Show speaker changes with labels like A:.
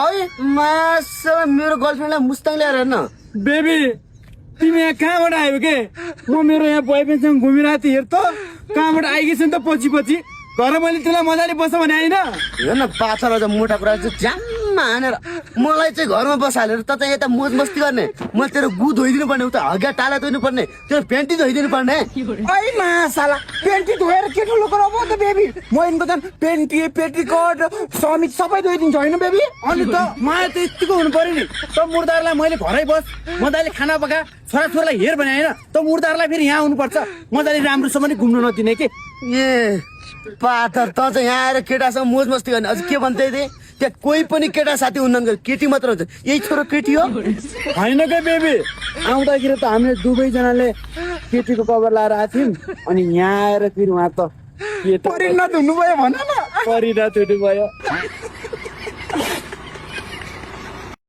A: है मासु मेरो गर्लफ्रेन्डलाई मुस्ताङ ल्याएर हेर्न
B: बेबी तिमी यहाँ कहाँबाट आयो के म मेरो यहाँ बोयफ्रेन्डसँग घुमिरहेको थिएँ हेर त कहाँबाट आइगेछ नि त पछि पछि घर मैले तिमीलाई मजाले बस भने होइन
A: हेर न पाथर अझ मोटा कुरा चाहिँ ज्याममा हानेर मलाई चाहिँ घरमा बसालेर त चाहिँ यता मोज मस्ती गर्ने मैले तेरो गु धोइदिनु पर्ने उता हग्गा टाला धोइदिनु पर्ने तेरो पेन्टी धोइदिनु पर्ने
B: ऐ मासाला पेन्टी धोएर के ठुलो कुरा भयो त बेबी म यिनको त पेन्टी पेटीकोट समित सबै धोइदिन्छु होइन बेबी अनि त माया त यतिको हुनु पर्यो नि त मुर्दाहरूलाई मैले घरै बस मजाले खाना पका छोराछोरीलाई हेर भने होइन त मुर्दाहरूलाई फेरि यहाँ आउनुपर्छ मजाले राम्रोसँग घुम्नु नदिने के
A: ए पाथर त चाहिँ यहाँ आएर केटासँग मोज मस्ती गर्ने अझ के भन्दै थिएँ त्यहाँ कोही पनि केटा साथी हुन्न केटी मात्र हुन्छ यही छोरो केटी हो
B: होइन क्या बेबी आउँदाखेरि त हामीले दुवैजनाले केटीको कभर लाएर आएको थियौँ अनि यहाँ आएर फेरि उहाँ त के त परिणत हुनुभयो भन न परिणत हुनुभयो